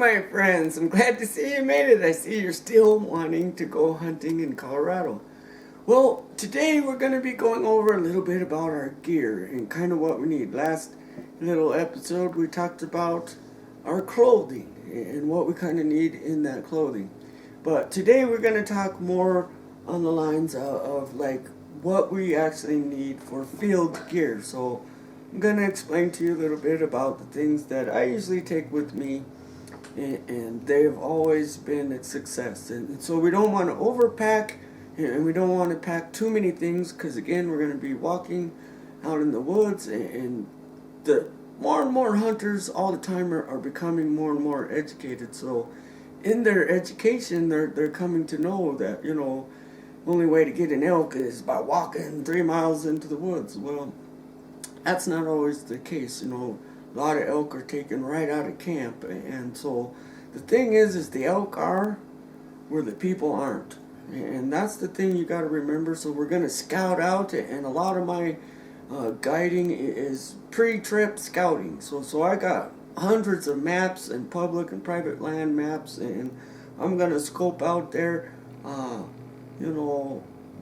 my friends. I'm glad to see you made it. I see you're still wanting to go hunting in Colorado. Well, today we're going to be going over a little bit about our gear and kind of what we need. Last little episode we talked about our clothing and what we kind of need in that clothing. But today we're going to talk more on the lines of like what we actually need for field gear. So I'm going to explain to you a little bit about the things that I usually take with me, and they've always been a success. And so we don't want to overpack, and we don't want to pack too many things, because again, we're going to be walking out in the woods, and the more and more hunters all the time are becoming more and more educated. So in their education, they're coming to know that, only way to get an elk is by walking 3 miles into the woods. Well, that's not always the case. A lot of elk are taken right out of camp, and so the thing is the elk are where the people aren't, and that's the thing you got to remember. So we're going to scout out, and a lot of my guiding is pre-trip scouting. So I got hundreds of maps and public and private land maps, and I'm going to scope out there,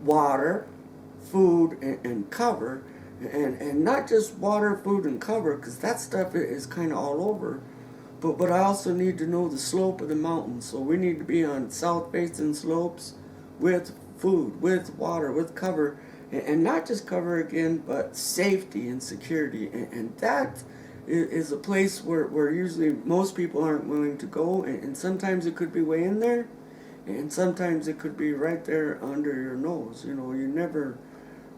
water, food, and cover. And not just water, food, and cover, because that stuff is kind of all over. But I also need to know the slope of the mountain. So we need to be on south-facing slopes with food, with water, with cover. And not just cover again, but safety and security. And that is a place where usually most people aren't willing to go. And sometimes it could be way in there. And sometimes it could be right there under your nose. You never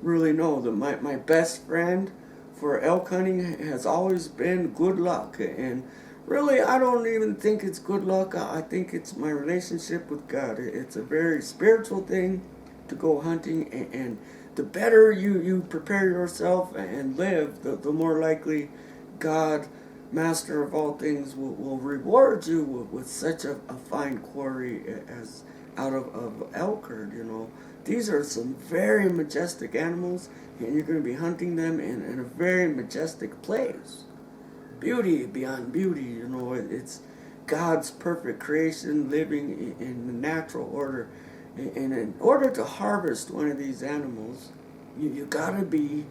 really know. That my best friend for elk hunting has always been good luck, and really I don't even think it's good luck. I think it's my relationship with God. It's a very spiritual thing to go hunting, and the better you prepare yourself and live, the more likely God, master of all things, will reward you with such a fine quarry as out of elk herd. These are some very majestic animals, and you're going to be hunting them in a very majestic place. Beauty beyond beauty, it's God's perfect creation living in the natural order. And in order to harvest one of these animals, you got to be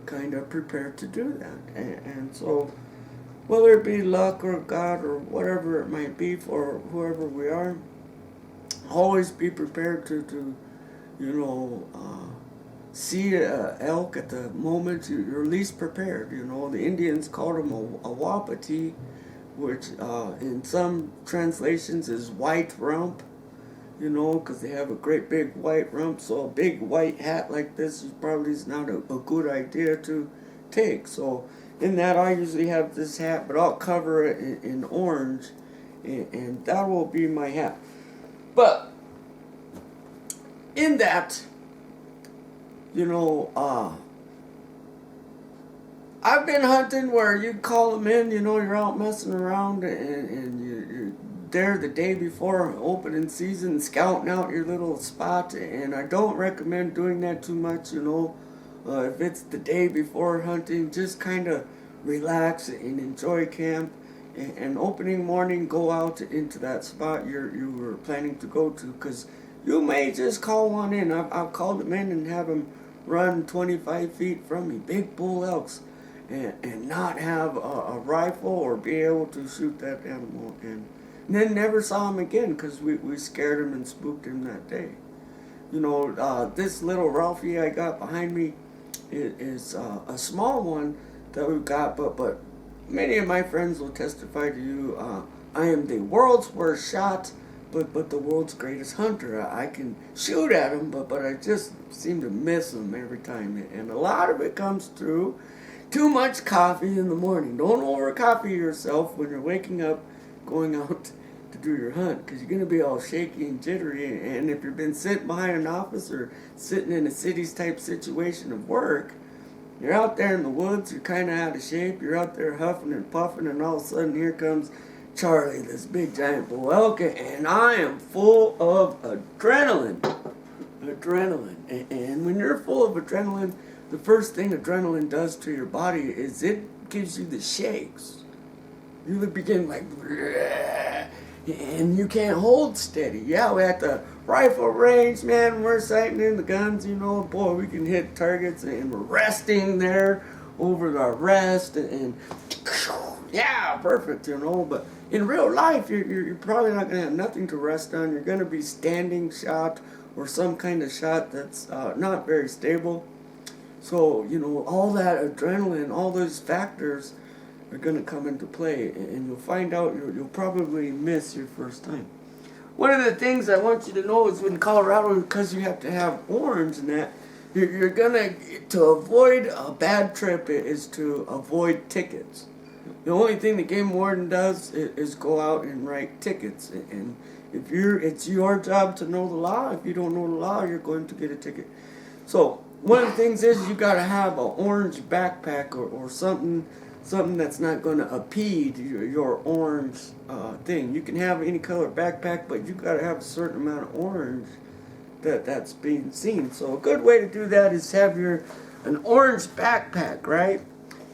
kind of prepared to do that. And so, whether it be luck or God or whatever it might be for whoever we are, always be prepared to see elk at the moment you're least prepared. The Indians called them a wapiti, which in some translations is white rump, because they have a great big white rump. So a big white hat like this probably is not a good idea to take. So in that, I usually have this hat, but I'll cover it in orange, and that will be my hat. But in that, I've been hunting where you call them in, you're out messing around, and you're there the day before opening season, scouting out your little spot, and I don't recommend doing that too much. If it's the day before hunting, just kind of relax and enjoy camp, and opening morning, go out into that spot you were planning to go to, because you may just call one in. I've called them in and have them run 25 feet from me, big bull elks, and not have a rifle or be able to shoot that animal, and then never saw him again because we scared him and spooked him that day. This little Ralphie I got behind me is a small one that we've got, but many of my friends will testify to you, I am the world's worst shot, but the world's greatest hunter. I can shoot at him, but I just seem to miss him every time. And a lot of it comes through too much coffee in the morning. Don't over coffee yourself when you're waking up, going out to do your hunt, because you're going to be all shaky and jittery. And if you've been sitting behind an office or sitting in a cities type situation of work, you're out there in the woods, you're kind of out of shape, you're out there huffing and puffing, and all of a sudden here comes Charlie, this big giant bull elk, and I am full of adrenaline. And when you're full of adrenaline, the first thing adrenaline does to your body is it gives you the shakes. You begin like, and you can't hold steady. Yeah, we're at the rifle range, man. We're sighting in the guns, boy, we can hit targets, and we're resting there over the rest, and yeah, perfect, But in real life, you're probably not going to have nothing to rest on. You're going to be standing shot or some kind of shot that's not very stable. So, all that adrenaline, all those factors are going to come into play, and you'll find out you'll probably miss your first time. One of the things I want you to know is in Colorado, because you have to have orange and that, you're going to avoid a bad trip is to avoid tickets. The only thing the game warden does is go out and write tickets, and it's your job to know the law. If you don't know the law, you're going to get a ticket. So one of the things is you got to have an orange backpack or something that's not going to impede your orange thing. You can have any color backpack, but you got to have a certain amount of orange that's being seen. So a good way to do that is have an orange backpack, right?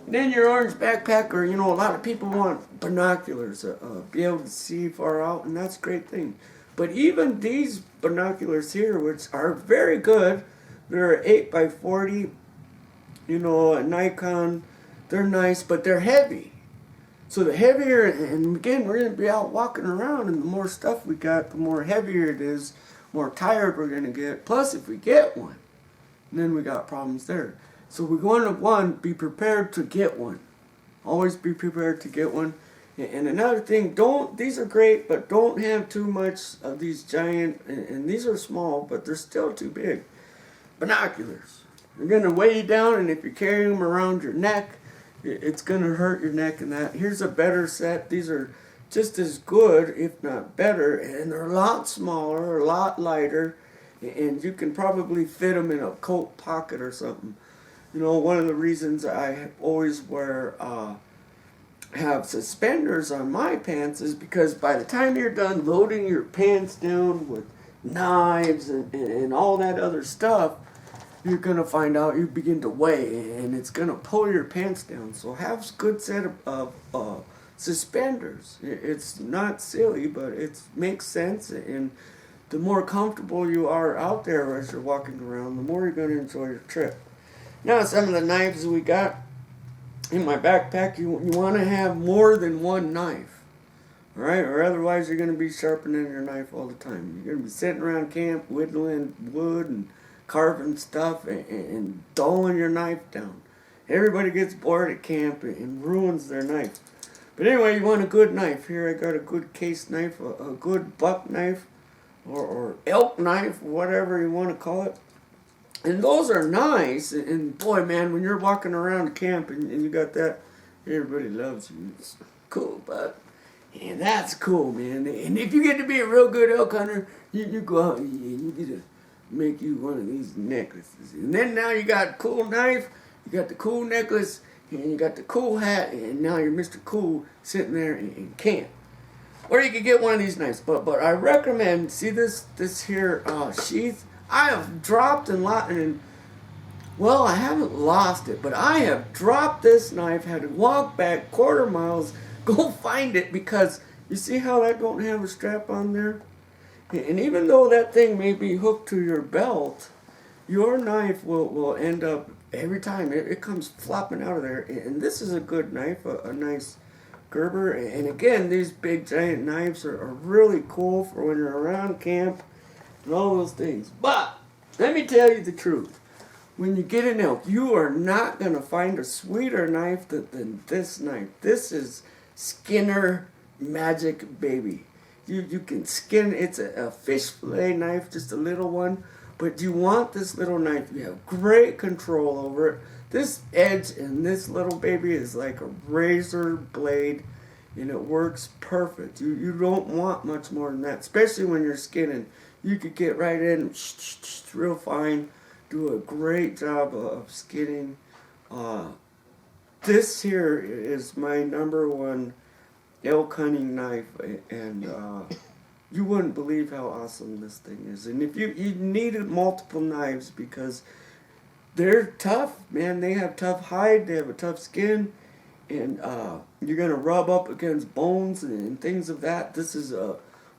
And then your orange backpack, or a lot of people want binoculars, be able to see far out, and that's a great thing. But even these binoculars here, which are very good, they're 8x40, a Nikon. They're nice, but they're heavy. So the heavier, and again, we're going to be out walking around, and the more stuff we got, the more heavier it is, more tired we're going to get. Plus, if we get one, then we got problems there. So we're going to be prepared to get one. Always be prepared to get one. And another thing, these are great, but don't have too much of these giant, and these are small, but they're still too big. Binoculars. They're going to weigh you down, and if you're carrying them around your neck, it's going to hurt your neck and that. Here's a better set. These are just as good, if not better, and they're a lot smaller, a lot lighter, and you can probably fit them in a coat pocket or something. One of the reasons I always have suspenders on my pants is because by the time you're done loading your pants down with knives and all that other stuff, you're going to find out you begin to weigh, and it's going to pull your pants down. So have a good set of suspenders. It's not silly, but it makes sense, and the more comfortable you are out there as you're walking around, the more you're going to enjoy your trip. Now, some of the knives we got in my backpack, you want to have more than one knife, all right? Or otherwise you're going to be sharpening your knife all the time. You're going to be sitting around camp whittling wood and carving stuff and dulling your knife down. Everybody gets bored at camp and ruins their knife. But anyway, you want a good knife. Here I got a good case knife, a good buck knife, or elk knife, whatever you want to call it. And those are nice, and boy, man, when you're walking around camp and you got that, everybody loves you. It's cool, bud. And that's cool, man. And if you get to be a real good elk hunter, you go out and you get to make you one of these necklaces. And then now you got a cool knife, you got the cool necklace, and you got the cool hat, and now you're Mr. Cool sitting there in camp. Or you could get one of these knives, but I recommend, see this here sheath? I have dropped well, I haven't lost it, but I have dropped this knife, had to walk back quarter miles, go find it, because you see how that don't have a strap on there? And even though that thing may be hooked to your belt, your knife will end up, every time, it comes flopping out of there. And this is a good knife, a nice Gerber. And again, these big giant knives are really cool for when you're around camp and all those things. But let me tell you the truth. When you get an elk, you are not going to find a sweeter knife than this knife. This is Skinner Magic Baby. You can skin, it's a fish fillet knife, just a little one. But you want this little knife. You have great control over it. This edge in this little baby is like a razor blade, and it works perfect. You don't want much more than that, especially when you're skinning. You could get right in, real fine, do a great job of skinning. This here is my number one elk hunting knife, and you wouldn't believe how awesome this thing is. And if you needed multiple knives, because they're tough, man. They have tough hide, they have a tough skin, and you're going to rub up against bones and things of that. This is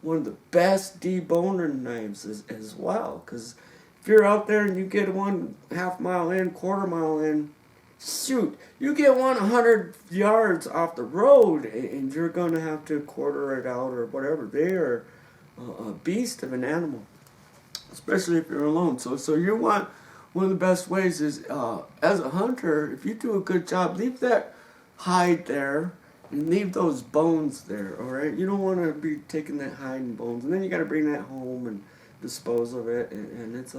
one of the best deboner knives as well. Because if you're out there and you get one half-mile in, quarter-mile in, shoot, you get one 100 yards off the road and you're going to have to quarter it out or whatever. They are a beast of an animal, especially if you're alone. So you want, one of the best ways is, as a hunter, if you do a good job, leave that hide there and leave those bones there, all right? You don't want to be taking that hide and bones, and then you got to bring that home and dispose of it, and it's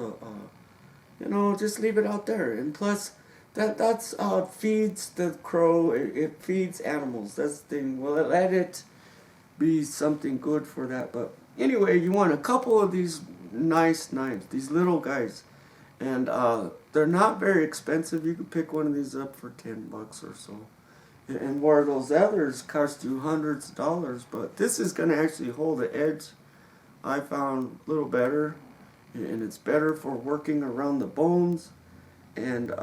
just leave it out there. And plus, that's feeds the crow. It feeds animals. That's the thing. Well, let it be something good for that. But anyway, you want a couple of these nice knives, these little guys, and they're not very expensive. You could pick one of these up for $10 or so. And where those others cost you hundreds of dollars, but this is going to actually hold the edge, I found, a little better, and it's better for working around the bones and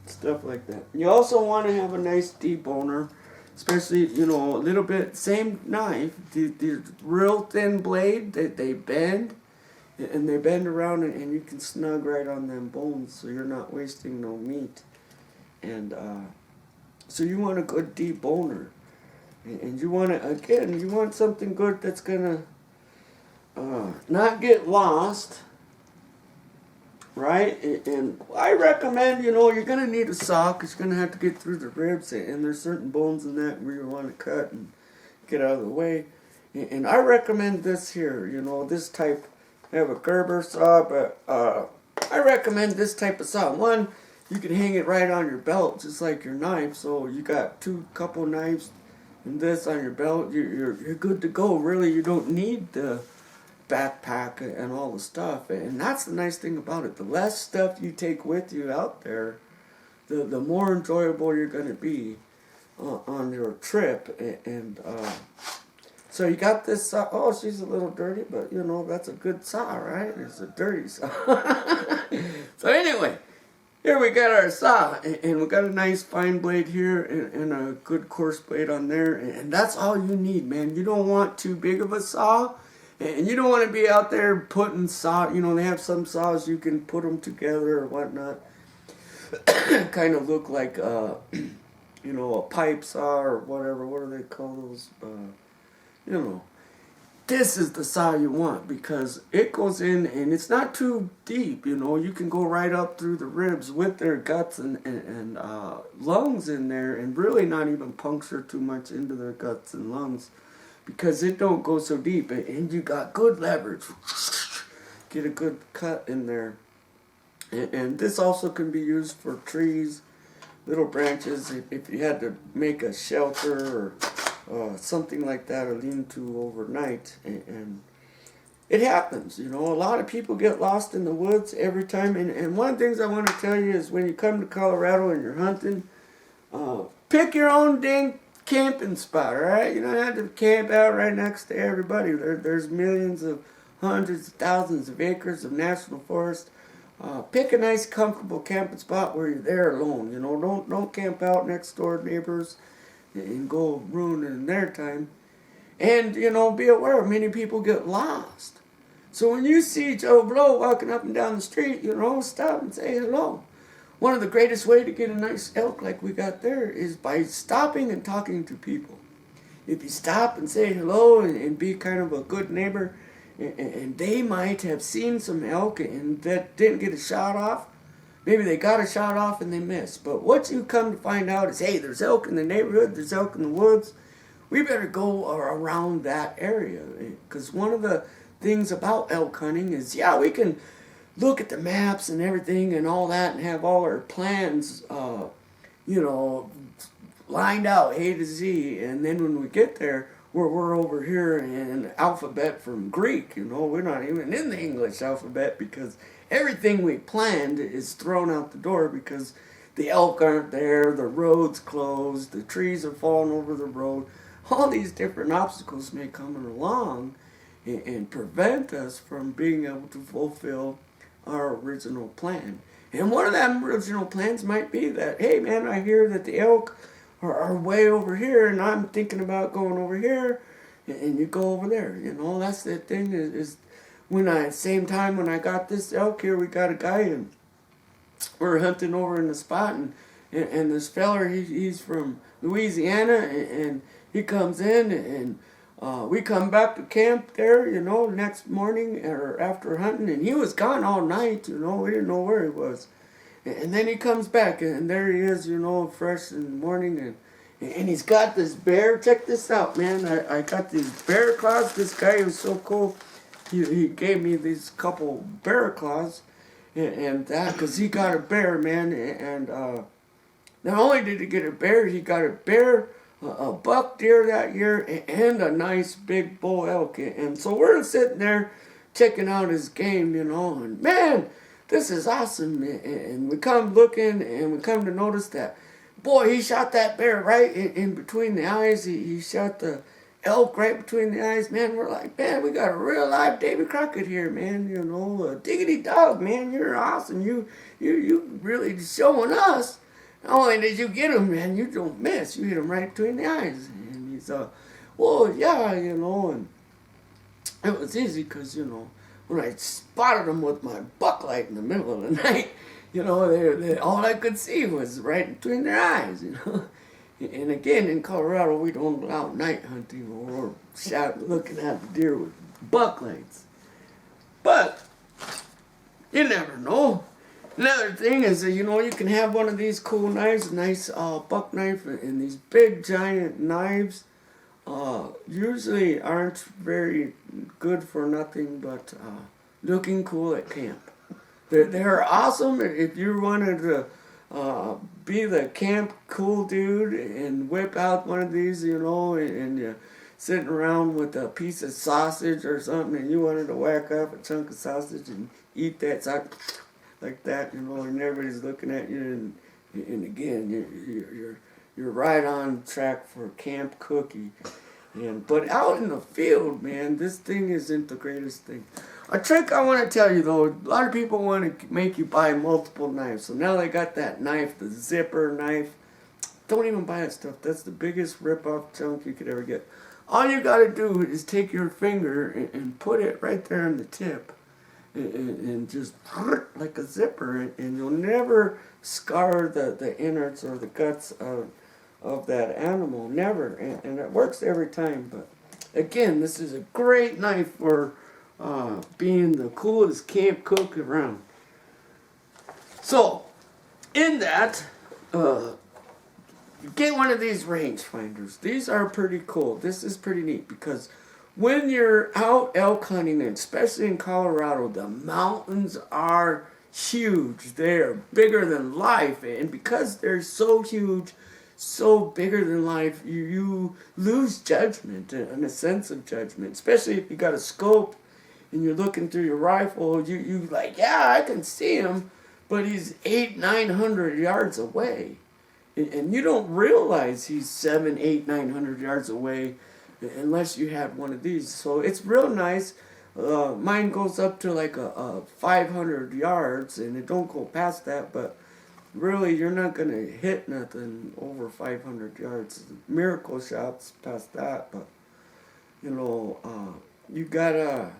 stuff like that. You also want to have a nice deboner, especially, a little bit, same knife, the real thin blade, they bend, and they bend around, and you can snug right on them bones, so you're not wasting no meat. And so you want a good deboner, and you want something good that's gonna not get lost, right? And I recommend, you're gonna need a saw, because you're gonna have to get through the ribs, and there's certain bones in that where you want to cut and get out of the way. And I recommend this here, this type. I have a Gerber saw, but I recommend this type of saw. One, you can hang it right on your belt, just like your knife. So you got couple knives and this on your belt. You're good to go. Really, you don't need the backpack and all the stuff. And that's the nice thing about it. The less stuff you take with you out there, the more enjoyable you're going to be on your trip. And so you got this saw. Oh, she's a little dirty, but that's a good saw, right? It's a dirty saw. So anyway, here we got our saw, and we got a nice fine blade here and a good coarse blade on there, and that's all you need, man. You don't want too big of a saw, and you don't want to be out there putting saw. They have some saws you can put them together or whatnot, kind of look like a pipe saw or whatever. What do they call those? This is the saw you want, because it goes in and it's not too deep. You can go right up through the ribs with their guts and lungs in there, and really not even puncture too much into their guts and lungs, because it don't go so deep, and you got good leverage. Get a good cut in there. And this also can be used for trees, little branches, if you had to make a shelter or something like that, or lean-to overnight. And it happens, a lot of people get lost in the woods every time. And one of the things I want to tell you is, when you come to Colorado and you're hunting, pick your own dang camping spot, all right? You don't have to camp out right next to everybody. There's millions of, hundreds of thousands of acres of national forest. Pick a nice, comfortable camping spot where you're there alone. Don't camp out next door neighbors and go ruining their time. And, be aware, many people get lost. So when you see Joe Blow walking up and down the street, stop and say hello. One of the greatest way to get a nice elk like we got there is by stopping and talking to people. If you stop and say hello and be kind of a good neighbor, and they might have seen some elk and that didn't get a shot off, maybe they got a shot off and they missed. But what you come to find out is, hey, there's elk in the neighborhood, there's elk in the woods. We better go around that area. Because one of the things about elk hunting is, we can look at the maps and everything and all that and have all our plans, lined out A to Z. And then when we get there, we're over here in alphabet from Greek. We're not even in the English alphabet, because everything we planned is thrown out the door, because the elk aren't there, the road's closed, the trees are falling over the road. All these different obstacles may come along and prevent us from being able to fulfill our original plan. And one of them original plans might be that, hey man, I hear that the elk are way over here, and I'm thinking about going over here and you go over there. You know, that's the thing is same time when I got this elk here, we got a guy and we're hunting over in the spot, and this feller, he's from Louisiana, and he comes in, and we come back to camp there, you know, next morning or after hunting, and he was gone all night, you know, we didn't know where he was. And then he comes back, and there he is, you know, fresh in the morning, and he's got this bear. Check this out, man. I got these bear claws. This guy was so cool. He gave me these couple bear claws, and that, because he got a bear, man, and not only did he get a bear, he got a bear, a buck deer that year, and a nice big bull elk. And so we're sitting there checking out his game, you know, and man, this is awesome. And we come looking, and we come to notice that, boy, he shot that bear right in between the eyes. He shot the elk right between the eyes, man. We're like, man, we got a real live Davy Crockett here, man. You know, diggity dog, man. You're awesome. You really showing us. Not only did you get him, man, you don't miss. You hit him right between the eyes. And he's, well, yeah, you know, and it was easy because, you know, when I spotted him with my bucklight in the middle of the night, you know, all I could see was right between their eyes, you know. And again, in Colorado, we don't allow night hunting or looking at the deer with bucklights. But you never know. Another thing is that, you know, you can have one of these cool knives, a nice buck knife, and these big giant knives usually aren't very good for nothing but looking cool at camp. They're awesome if you wanted to be the camp cool dude and whip out one of these, you know, and you're sitting around with a piece of sausage or something, and you wanted to whack up a chunk of sausage and eat that sausage like that, you know, and everybody's looking at you, and again, you're right on track for camp cookie. But out in the field, man, this thing isn't the greatest thing. A trick I want to tell you, though, a lot of people want to make you buy multiple knives. So now they got that knife, the zipper knife. Don't even buy that stuff. That's the biggest rip-off junk you could ever get. All you got to do is take your finger and put it right there on the tip. And just like a zipper, and you'll never scar the innards or the guts of that animal, never, and it works every time. But again, this is a great knife for being the coolest camp cook around. So, in that, get one of these rangefinders. These are pretty cool. This is pretty neat because when you're out elk hunting, and especially in Colorado, the mountains are huge. They're bigger than life. And because they're so huge, so bigger than life, you lose judgment and a sense of judgment. Especially if you got a scope and you're looking through your rifle, you like, yeah, I can see him, but he's 800-900 yards away. And you don't realize he's 700-900 yards away unless you have one of these. So it's real nice. Mine goes up to like a 500 yards, and it don't go past that, but really you're not going to hit nothing over 500 yards. Miracle shots past that, but you know, you gotta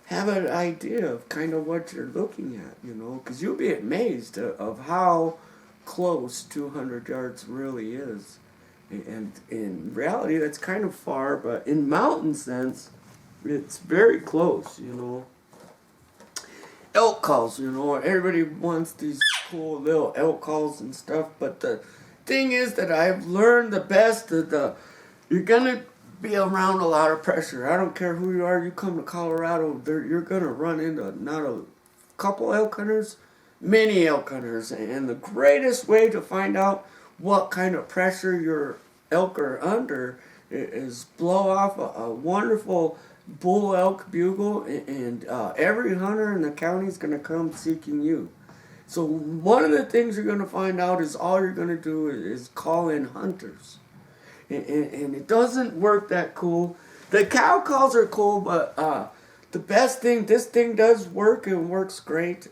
have an idea of kind of what you're looking at, you know, because you'll be amazed of how close 200 yards really is. And in reality, that's kind of far, but in mountain sense, it's very close, you know. Elk calls, you know, everybody wants these cool little elk calls and stuff, but the thing is that I've learned the best of you're gonna be around a lot of pressure. I don't care who you are, you come to Colorado, you're gonna run into not a couple elk hunters, many elk hunters, and the greatest way to find out what kind of pressure your elk are under is blow off a wonderful bull elk bugle, and every hunter in the county is going to come seeking you. So one of the things you're going to find out is all you're going to do is call in hunters. And it doesn't work that cool. The cow calls are cool, but the best thing, this thing does work and works great.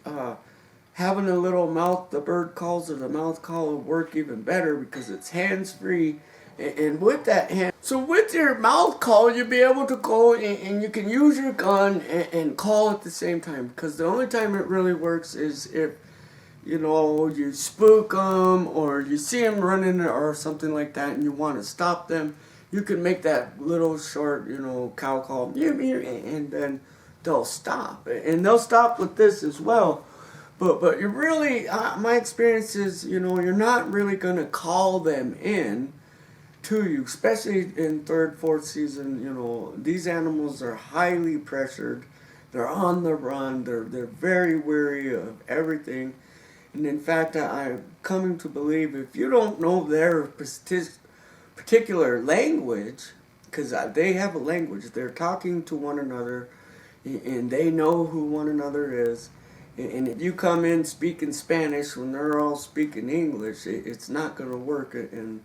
Having a little mouth, the bird calls or the mouth call will work even better because it's hands-free, And with that hand, so with your mouth call, you'll be able to go and you can use your gun and call at the same time. Because the only time it really works is if, you know, you spook them or you see them running or something like that and you want to stop them. You can make that little short, you know, cow call, and then they'll stop. And they'll stop with this as well. But you really, my experience is, you know, you're not really going to call them in to you, especially in third, fourth season. You know, these animals are highly pressured. They're on the run. They're very wary of everything. And in fact, I'm coming to believe if you don't know their particular language, because they have a language, they're talking to one another, and they know who one another is. And if you come in speaking Spanish when they're all speaking English, it's not going to work. And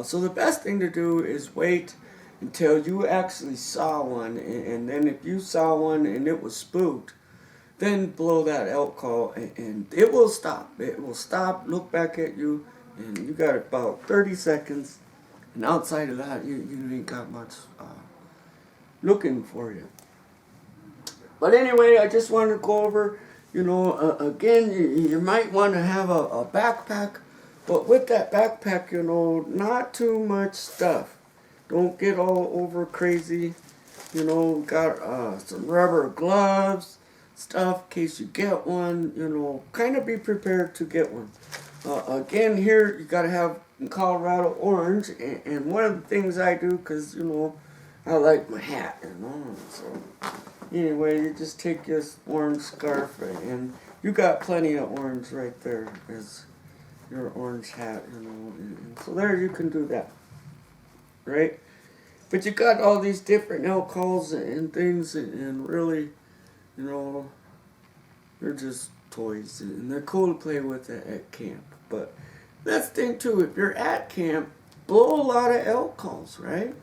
so the best thing to do is wait until you actually saw one. And then if you saw one and it was spooked, then blow that elk call and it will stop. It will stop, look back at you, and you got about 30 seconds. And outside of that, you ain't got much looking for you. But anyway, I just wanted to go over, you know, again, you might want to have a backpack, but with that backpack, you know, not too much stuff. Don't get all over crazy. You know, got some rubber gloves, stuff in case you get one. You know, kind of be prepared to get one. Again, here you got to have in Colorado orange, and one of the things I do, because, you know, I like my hat, you know, so anyway, you just take this orange scarf, and you got plenty of orange right there as your orange hat, you know, and so there you can do that, right? But you got all these different elk calls and things, and really, you know, they're just toys, and they're cool to play with at camp. But that's the thing too, if you're at camp, blow a lot of elk calls, right?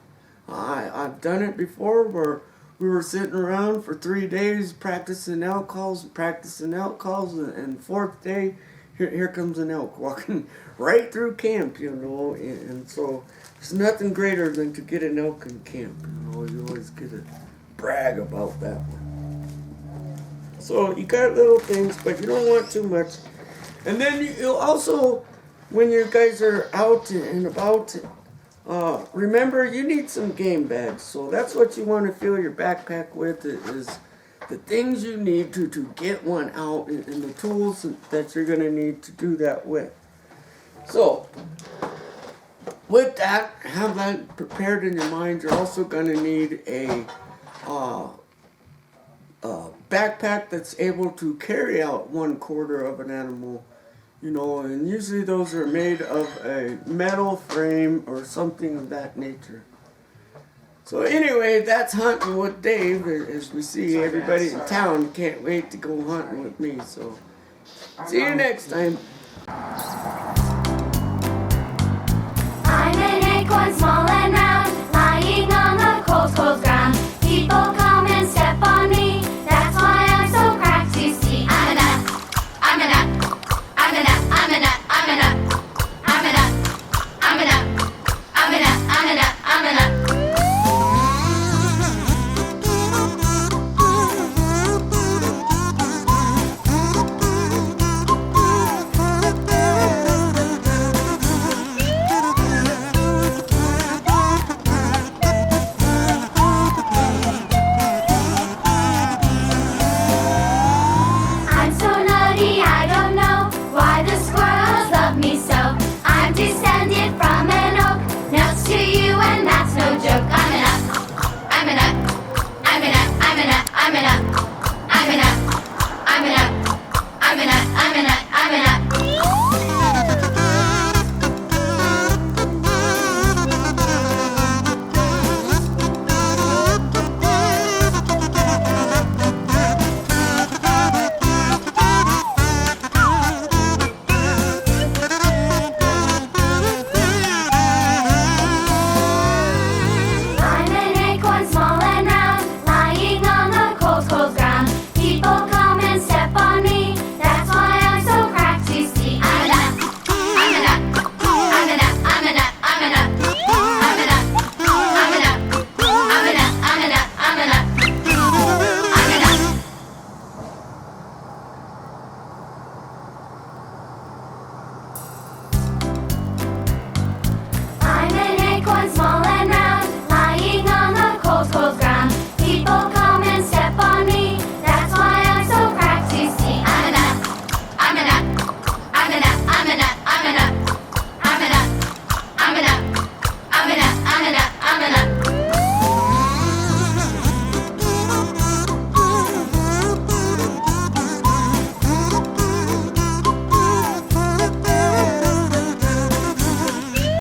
I've done it before where we were sitting around for 3 days practicing elk calls, and fourth day, here comes an elk walking right through camp, you know, and so there's nothing greater than to get an elk in camp, you know, you always get to brag about that one. So you got little things, but you don't want too much. And then you also, when you guys are out and about, remember you need some game bags. So that's what you want to fill your backpack with, is the things you need to get one out, and the tools that you're going to need to do that with. So with that, have that prepared in your mind. You're also going to need a backpack that's able to carry out 1/4 of an animal. You know, and usually those are made of a metal frame or something of that nature. So anyway, that's Hunting with Dave. As we see, everybody in town can't wait to go hunting with me. So see you next time. I'm an acorn small